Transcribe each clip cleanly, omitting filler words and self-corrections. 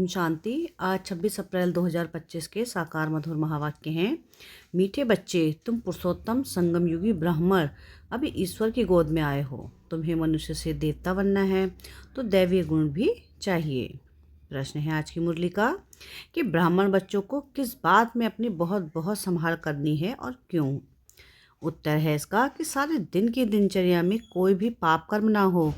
ओम शांति। आज 26 अप्रैल 2025 के साकार मधुर महावाक्य हैं। मीठे बच्चे, तुम पुरुषोत्तम संगम युगी ब्राह्मण अभी ईश्वर की गोद में आए हो। तुम्हें मनुष्य से देवता बनना है तो दैवीय गुण भी चाहिए। प्रश्न है आज की मुरली का कि ब्राह्मण बच्चों को किस बात में अपनी बहुत बहुत संभाल करनी है और क्यों। उत्तर है इसका कि सारे दिन की दिनचर्या में कोई भी पाप कर्म ना हो,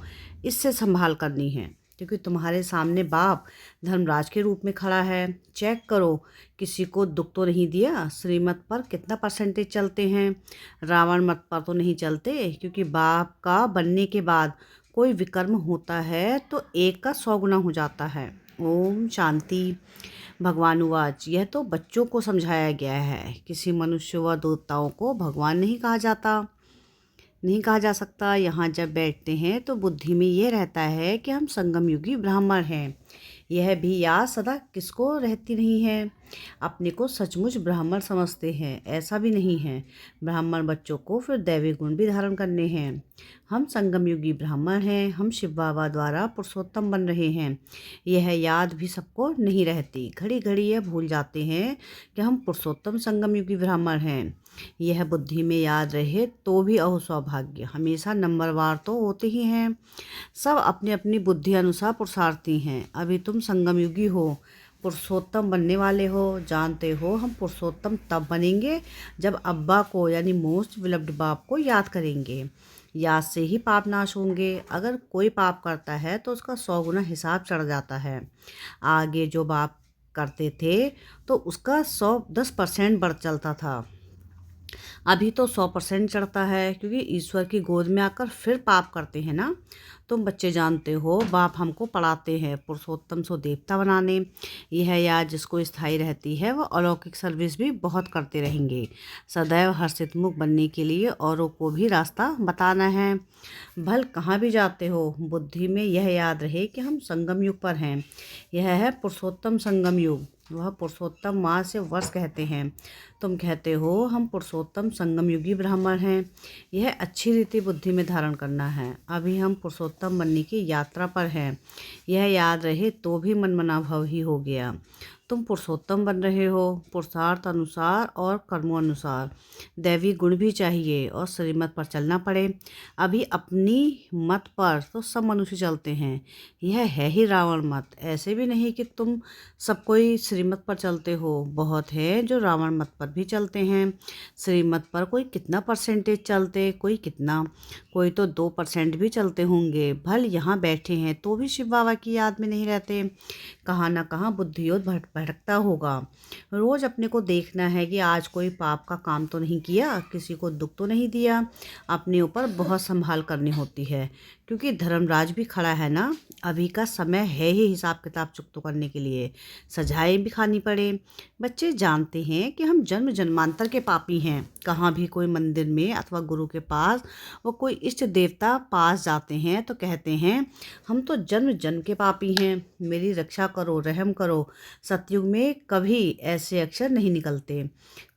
इससे संभाल करनी है। क्योंकि तुम्हारे सामने बाप धर्मराज के रूप में खड़ा है। चेक करो, किसी को दुख तो नहीं दिया। श्रीमत पर कितना परसेंटेज चलते हैं, रावण मत पर तो नहीं चलते। क्योंकि बाप का बनने के बाद कोई विकर्म होता है तो एक का 100 गुना हो जाता है। ओम शांति। भगवानुवाच, यह तो बच्चों को समझाया गया है। किसी मनुष्य व देवताओं को भगवान नहीं कहा जा सकता। यहाँ जब बैठते हैं तो बुद्धि में यह रहता है कि हम संगम युगी ब्राह्मण हैं। यह भी याद सदा किसको रहती नहीं है। अपने को सचमुच ब्राह्मण समझते हैं, ऐसा भी नहीं है। ब्राह्मण बच्चों को फिर दैवी गुण भी धारण करने हैं। हम संगम युगी ब्राह्मण हैं, हम शिव बाबा द्वारा पुरुषोत्तम बन रहे हैं। यह याद भी सबको नहीं रहती। घड़ी घड़ी यह भूल जाते हैं कि हम पुरुषोत्तम संगम युगी ब्राह्मण हैं। यह बुद्धि में याद रहे तो भी अहो सौभाग्य। हमेशा नंबरवार तो होते ही हैं। सब अपनी अपनी बुद्धि अनुसार पुरुषार्थी हैं। अभी तुम संगम युगी हो, पुरुषोत्तम बनने वाले हो। जानते हो हम पुरुषोत्तम तब बनेंगे जब अब्बा को यानी मोस्ट विलव्ड बाप को याद करेंगे। याद से ही पाप नाश होंगे। अगर कोई पाप करता है तो उसका 100 गुना हिसाब चढ़ जाता है। आगे जो बाप करते थे तो उसका 110% बढ़ चलता था। अभी तो 100% चढ़ता है, क्योंकि ईश्वर की गोद में आकर फिर पाप करते हैं ना। तुम बच्चे जानते हो बाप हमको पढ़ाते हैं पुरुषोत्तम सो देवता बनाने। यह याद जिसको स्थायी रहती है वह अलौकिक सर्विस भी बहुत करते रहेंगे। सदैव हर्षित मुख बनने के लिए औरों को भी रास्ता बताना है। भल कहाँ भी जाते हो, बुद्धि में यह याद रहे कि हम संगम युग पर हैं। यह है पुरुषोत्तम संगम युग। वह पुरुषोत्तम माह से वर्ष कहते हैं। तुम कहते हो हम पुरुषोत्तम संगम युगी ब्राह्मण हैं। यह अच्छी रीति बुद्धि में धारण करना है। अभी हम पुरुषोत्तम बनने की यात्रा पर हैं। यह याद रहे तो भी मनमना भव ही हो गया। तुम पुरुषोत्तम बन रहे हो, पुरुषार्थ अनुसार और कर्मों अनुसार। दैवी गुण भी चाहिए और श्रीमत पर चलना पड़े। अभी अपनी मत पर तो सब मनुष्य चलते हैं। यह है ही रावण मत। ऐसे भी नहीं कि तुम सब कोई श्रीमत पर चलते हो। बहुत है जो रावण मत पर भी चलते हैं। श्रीमत पर कोई कितना परसेंटेज चलते, कोई कितना, कोई तो 2% भी चलते होंगे। भल यहाँ बैठे हैं तो भी शिव बाबा की याद में नहीं रहते। कहाँ ना कहाँ बुद्धियों भटकता होगा। रोज अपने को देखना है कि आज कोई पाप का काम तो नहीं किया, किसी को दुख तो नहीं दिया। अपने ऊपर बहुत संभाल करनी होती है, क्योंकि धर्मराज भी खड़ा है ना। अभी का समय है ही हिसाब किताब चुकता करने के लिए। सजाएं भी खानी पड़े। बच्चे जानते हैं कि हम जन्म जन्मांतर के पापी हैं। कहाँ भी कोई मंदिर में अथवा गुरु के पास वो कोई इष्ट देवता पास जाते हैं तो कहते हैं हम तो जन्म जन्म के पापी हैं, मेरी रक्षा करो, रहम करो। सतयुग में कभी ऐसे अक्षर नहीं निकलते।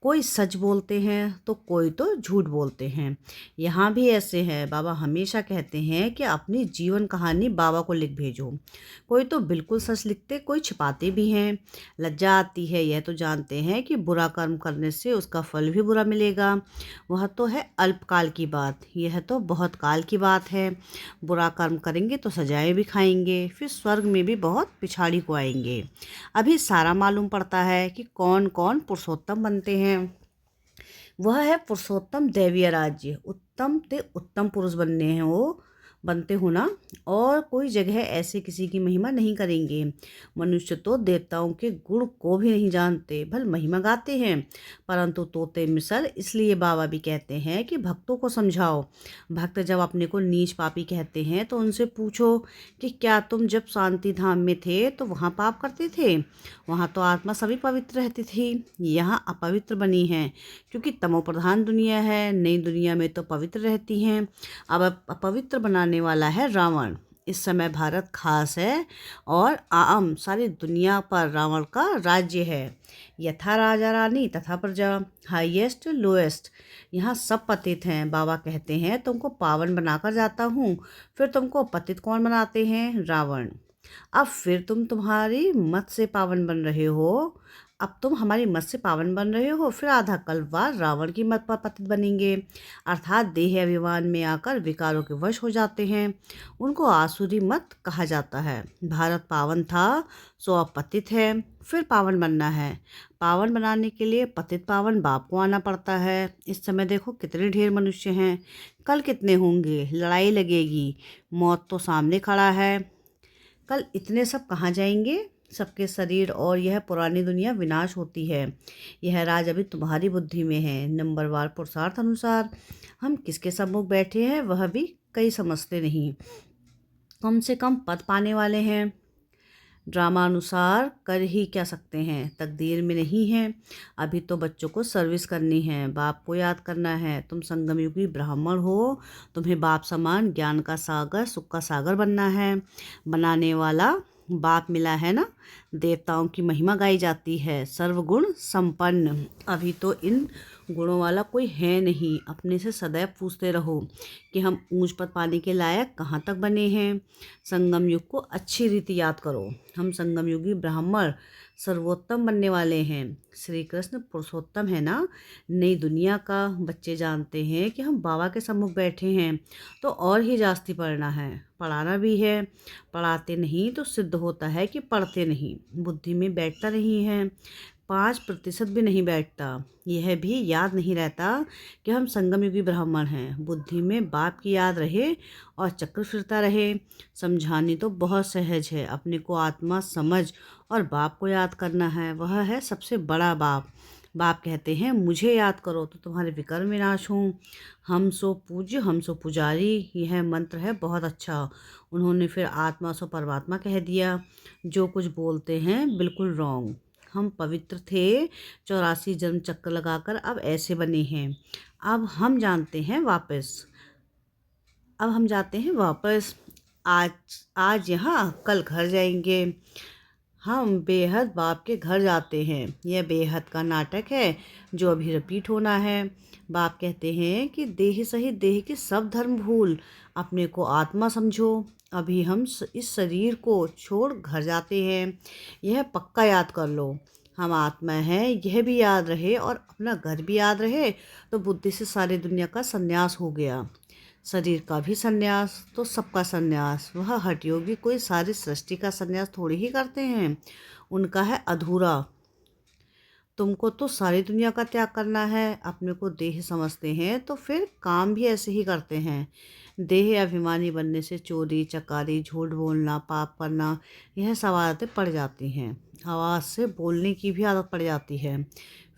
कोई सच बोलते हैं तो कोई तो झूठ बोलते हैं। यहाँ भी ऐसे हैं। बाबा हमेशा कहते हैं कि अपनी जीवन कहानी बाबा को लिख भेजो। कोई तो बिल्कुल सच लिखते, कोई छिपाते भी हैं। लज्जा आती है। यह तो जानते हैं कि बुरा कर्म करने से उसका फल भी बुरा मिलेगा। वह तो है अल्पकाल की बात, यह तो बहुत काल की बात है। बुरा कर्म करेंगे तो सजाएं भी खाएंगे, फिर स्वर्ग में भी बहुत पिछाड़ी को आएंगे। अभी सारा मालूम पड़ता है कि कौन कौन पुरुषोत्तम बनते हैं। वह है पुरुषोत्तम दैवीय राज्य। उत्तम ते उत्तम पुरुष बनते हो ना। और कोई जगह ऐसे किसी की महिमा नहीं करेंगे। मनुष्य तो देवताओं के गुण को भी नहीं जानते, भल महिमा गाते हैं परंतु तोते मिसल। इसलिए बाबा भी कहते हैं कि भक्तों को समझाओ। भक्त जब अपने को नीच पापी कहते हैं तो उनसे पूछो कि क्या तुम जब शांति धाम में थे तो वहाँ पाप करते थे। वहाँ तो आत्मा सभी पवित्र रहती थी, यहाँ अपवित्र बनी है। क्योंकि तमो प्रधान दुनिया है, नई दुनिया में तो पवित्र रहती हैं। अब अपवित्र बनाने वाला है रावण। इस समय भारत खास है और आम सारी दुनिया पर रावण का राज्य है। यथा राजा रानी तथा प्रजा, हाईएस्ट लोएस्ट, यहाँ सब पतित हैं। बाबा कहते हैं तुमको पावन बनाकर जाता हूँ, फिर तुमको पतित कौन बनाते हैं, रावण। अब फिर तुम तुम्हारी मत से पावन बन रहे हो। अब तुम हमारी मत से पावन बन रहे हो, फिर आधा कल्प बाद रावण की मत पर पतित बनेंगे, अर्थात देह अभिमान में आकर विकारों के वश हो जाते हैं। उनको आसुरी मत कहा जाता है। भारत पावन था, सो अब पतित है, फिर पावन बनना है। पावन बनाने के लिए पतित पावन बाप को आना पड़ता है। इस समय देखो कितने ढेर मनुष्य हैं, कल कितने होंगे, लड़ाई लगेगी, मौत तो सामने खड़ा है। कल इतने सब कहाँ जाएंगे, सबके शरीर और यह पुरानी दुनिया विनाश होती है। यह राज अभी तुम्हारी बुद्धि में है। नंबरवार पुरुषार्थ अनुसार हम किसके सम्मुख बैठे हैं वह भी कई समझते नहीं। कम से कम पद पाने वाले हैं, ड्रामा अनुसार कर ही क्या सकते हैं, तकदीर में नहीं है। अभी तो बच्चों को सर्विस करनी है, बाप को याद करना है। तुम संगमयुगी ब्राह्मण हो, तुम्हें बाप समान ज्ञान का सागर, सुख का सागर बनना है। बनाने वाला बाप मिला है ना। देवताओं की महिमा गाई जाती है, सर्वगुण संपन्न। अभी तो इन गुणों वाला कोई है नहीं। अपने से सदैव पूछते रहो कि हम ऊंच पद पाने के लायक कहाँ तक बने हैं। संगम युग को अच्छी रीति याद करो। हम संगम युगी ब्राह्मण सर्वोत्तम बनने वाले हैं। श्री कृष्ण पुरुषोत्तम है ना। नई दुनिया का बच्चे जानते हैं कि हम बाबा के सम्मुख बैठे हैं, तो और ही जास्ती पढ़ना है, पढ़ाना भी है। पढ़ाते नहीं तो सिद्ध होता है कि पढ़ते नहीं। बुद्धि में बैठता नहीं है, 5% भी नहीं बैठता। यह भी याद नहीं रहता कि हम संगमयुगी ब्राह्मण हैं। बुद्धि में बाप की याद रहे और चक्र फिरता रहे। समझानी तो बहुत सहज है, अपने को आत्मा समझ और बाप को याद करना है, वह है सबसे बड़ा बाप। बाप कहते हैं मुझे याद करो तो तुम्हारे विकर्म विनाश हों। हम सो पूज्य हम सो पुजारी, यह मंत्र है बहुत अच्छा। उन्होंने फिर आत्मा सो परमात्मा कह दिया। जो कुछ बोलते हैं बिल्कुल रॉन्ग। हम पवित्र थे, 84 जन्म चक्कर लगाकर अब ऐसे बने हैं। अब हम जानते हैं वापस अब हम जाते हैं वापस। आज आज यहाँ कल घर जाएंगे। हम बेहद बाप के घर जाते हैं। यह बेहद का नाटक है जो अभी रिपीट होना है। बाप कहते हैं कि देह सहित देह के सब धर्म भूल, अपने को आत्मा समझो। अभी हम इस शरीर को छोड़ घर जाते हैं, यह पक्का याद कर लो। हम आत्मा हैं, यह भी याद रहे और अपना घर भी याद रहे, तो बुद्धि से सारी दुनिया का संन्यास हो गया। शरीर का भी संन्यास तो सबका संन्यास। वह हठयोगी कोई सारी सृष्टि का संन्यास थोड़ी ही करते हैं, उनका है अधूरा। तुमको तो सारी दुनिया का त्याग करना है। अपने को देह समझते हैं तो फिर काम भी ऐसे ही करते हैं। देह अभिमानी बनने से चोरी चकारी, झूठ बोलना, पाप करना, यह सब आदतें पड़ जाती हैं। आवाज़ से बोलने की भी आदत पड़ जाती है।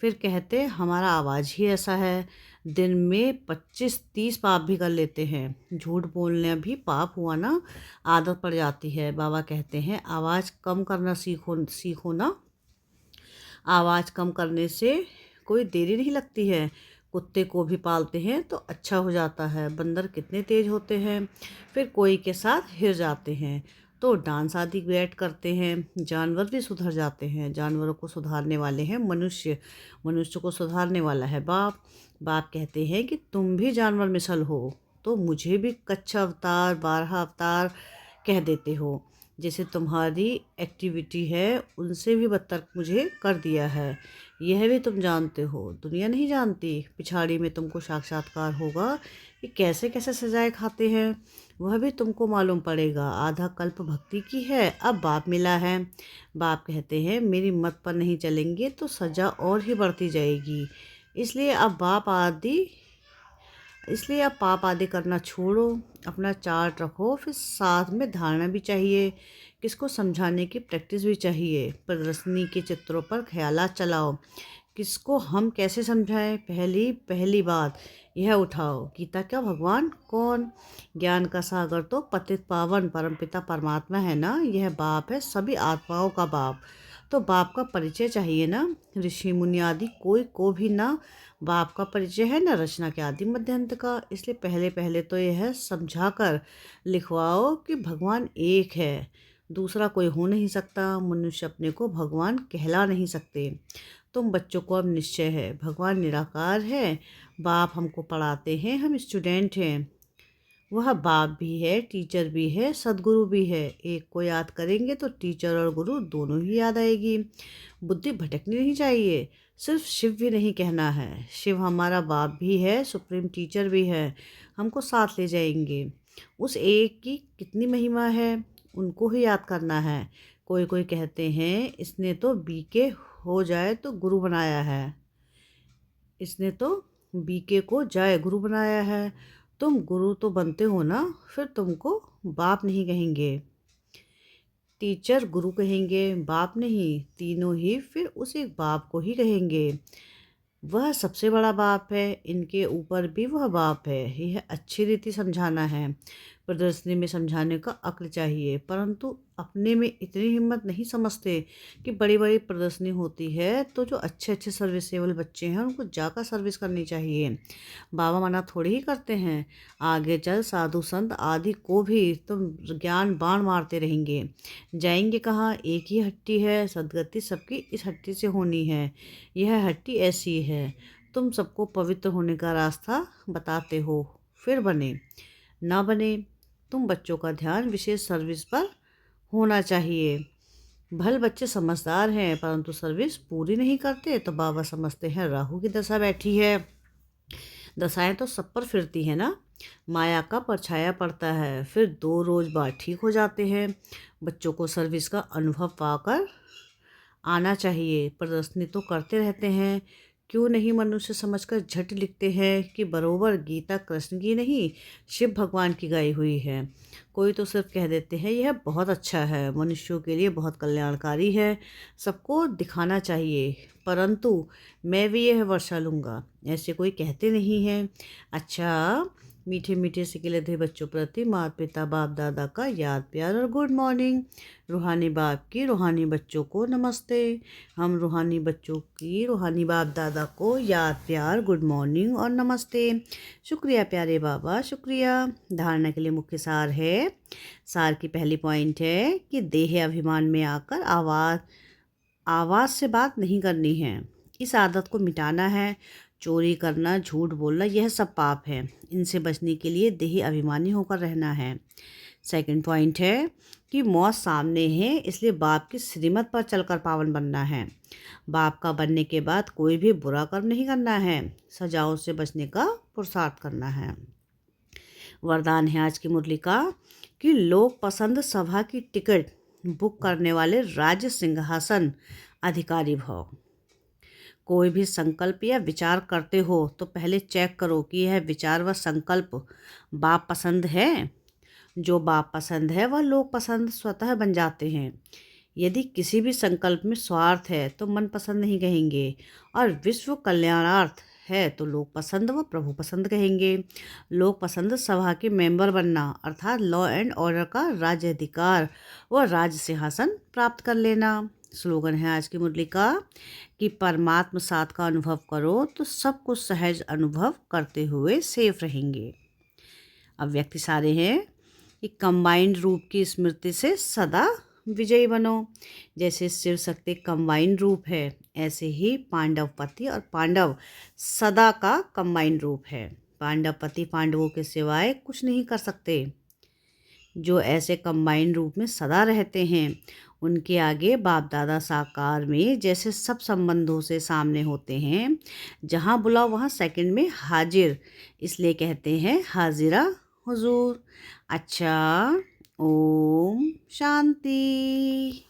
फिर कहते हमारा आवाज़ ही ऐसा है। दिन में 25-30 पाप भी कर लेते हैं। झूठ बोलना भी पाप हुआ ना, आदत पड़ जाती है। बाबा कहते हैं आवाज़ कम करना सीखो सीखो ना। आवाज़ कम करने से कोई देरी नहीं लगती है। कुत्ते को भी पालते हैं तो अच्छा हो जाता है। बंदर कितने तेज होते हैं, फिर कोई के साथ हिर जाते हैं तो डांस आदि बैठ करते हैं। जानवर भी सुधर जाते हैं। जानवरों को सुधारने वाले हैं मनुष्य, मनुष्य को सुधारने वाला है बाप। बाप कहते हैं कि तुम भी जानवर मिसल हो, तो मुझे भी कच्चा अवतार 12 अवतार कह देते हो। जैसे तुम्हारी एक्टिविटी है उनसे भी बदतर मुझे कर दिया है, यह भी तुम जानते हो। दुनिया नहीं जानती। पिछाड़ी में तुमको साक्षात्कार होगा कि कैसे कैसे सजाएं खाते हैं, वह भी तुमको मालूम पड़ेगा। आधा कल्प भक्ति की है, अब बाप मिला है। बाप कहते हैं मेरी मत पर नहीं चलेंगे तो सजा और ही बढ़ती जाएगी। इसलिए अब पाप आदि करना छोड़ो, अपना चार्ट रखो, फिर साथ में धारणा भी चाहिए। किसको समझाने की प्रैक्टिस भी चाहिए। प्रदर्शनी के चित्रों पर ख्यालात चलाओ। किसको हम कैसे समझाएं। पहली बात यह उठाओ, गीता क्या भगवान कौन। ज्ञान का सागर तो पतित पावन परमपिता परमात्मा है ना। यह बाप है सभी आत्माओं का बाप। तो बाप का परिचय चाहिए ना। ऋषि मुनि आदि कोई को भी ना बाप का परिचय है, न रचना के आदि मध्यांत का। इसलिए पहले पहले तो यह समझा कर लिखवाओ कि भगवान एक है, दूसरा कोई हो नहीं सकता। मनुष्य अपने को भगवान कहला नहीं सकते। तुम बच्चों को अब निश्चय है भगवान निराकार है। बाप हमको पढ़ाते हैं, हम स्टूडेंट हैं। वह बाप भी है, टीचर भी है, सद्गुरु भी है। एक को याद करेंगे तो टीचर और गुरु दोनों ही याद आएगी। बुद्धि भटकनी नहीं चाहिए। सिर्फ शिव भी नहीं कहना है, शिव हमारा बाप भी है, सुप्रीम टीचर भी है, हमको साथ ले जाएंगे। उस एक की कितनी महिमा है, उनको ही याद करना है। कोई कोई कहते हैं इसने तो बीके हो जाए तो गुरु बनाया है, इसने तो बीके को जाए गुरु बनाया है। तुम गुरु तो बनते हो ना, फिर तुमको बाप नहीं कहेंगे, टीचर गुरु कहेंगे, बाप नहीं। तीनों ही फिर उस एक बाप को ही कहेंगे। वह सबसे बड़ा बाप है, इनके ऊपर भी वह बाप है। यह अच्छी रीति समझाना है, प्रदर्शनी में समझाने का अक्ल चाहिए, परंतु अपने में इतनी हिम्मत नहीं समझते कि बड़ी बड़ी प्रदर्शनी होती है तो जो अच्छे अच्छे सर्विसेबल बच्चे हैं उनको जाकर सर्विस करनी चाहिए। बाबा मना थोड़ी ही करते हैं, आगे चल साधु संत आदि को भी तुम ज्ञान बाण मारते रहेंगे। जाएंगे कहाँ, एक ही हट्टी है, सदगति सबकी इस हट्टी से होनी है। यह हट्टी ऐसी है, तुम सबको पवित्र होने का रास्ता बताते हो, फिर बने ना बने तुम बच्चों का ध्यान विशेष सर्विस पर होना चाहिए। भले बच्चे समझदार हैं परंतु सर्विस पूरी नहीं करते तो बाबा समझते हैं राहु की दशा बैठी है। दशाएं तो सब पर फिरती है ना, माया का परछाया पड़ता है, फिर 2 रोज बाद ठीक हो जाते हैं। बच्चों को सर्विस का अनुभव पाकर आना चाहिए। प्रदर्शनी तो करते रहते हैं, क्यों नहीं मनुष्य समझकर झट लिखते हैं कि बरोबर गीता कृष्ण की नहीं शिव भगवान की गाई हुई है। कोई तो सिर्फ कह देते हैं यह बहुत अच्छा है, मनुष्यों के लिए बहुत कल्याणकारी है, सबको दिखाना चाहिए, परंतु मैं भी यह वर्षा लूँगा, ऐसे कोई कहते नहीं हैं। अच्छा, मीठे मीठे से खिले बच्चों प्रति माता पिता बाप दादा का याद प्यार और गुड मॉर्निंग। रूहानी बाप की रूहानी बच्चों को नमस्ते। हम रूहानी बच्चों की रूहानी बाप दादा को याद प्यार गुड मॉर्निंग और नमस्ते। शुक्रिया प्यारे बाबा, शुक्रिया। धारणा के लिए मुख्य सार है। सार की पहली पॉइंट है कि देह अभिमान में आकर आवाज़ से बात नहीं करनी है, इस आदत को मिटाना है। चोरी करना, झूठ बोलना, यह सब पाप है, इनसे बचने के लिए देही अभिमानी होकर रहना है। सेकंड पॉइंट है कि मौत सामने है, इसलिए बाप की श्रीमत पर चलकर पावन बनना है। बाप का बनने के बाद कोई भी बुरा कर्म नहीं करना है, सजाओं से बचने का पुरुषार्थ करना है। वरदान है आज की मुरली का कि लोक पसंद सभा की टिकट बुक करने वाले राज्य सिंहासन अधिकारी भव। कोई भी संकल्प या विचार करते हो तो पहले चेक करो कि यह विचार व संकल्प बाप पसंद है। जो बाप पसंद है वह लोग पसंद स्वतः बन जाते हैं। यदि किसी भी संकल्प में स्वार्थ है तो मन पसंद नहीं कहेंगे, और विश्व कल्याणार्थ है तो लोग पसंद व प्रभु पसंद कहेंगे। लोग पसंद सभा के मेंबर बनना अर्थात लॉ एंड ऑर्डर का राज्य अधिकार व राज्य सिंहासन प्राप्त कर लेना। स्लोगन है आज की मुरली का कि परमात्म साथ का अनुभव करो तो सब कुछ सहज अनुभव करते हुए सेफ रहेंगे। अब व्यक्ति सारे हैं कि कंबाइंड रूप की स्मृति से सदा विजयी बनो। जैसे शिव शक्ति कंबाइंड रूप है, ऐसे ही पांडव पति और पांडव सदा का कंबाइंड रूप है। पांडव पति पांडवों के सिवाय कुछ नहीं कर सकते। जो ऐसे कंबाइंड रूप में सदा रहते हैं उनके आगे बाप दादा साकार में जैसे सब संबंधों से सामने होते हैं। जहाँ बुलाओ वहाँ सेकंड में हाजिर, इसलिए कहते हैं हाजिरा हुजूर। अच्छा, ओम शांति।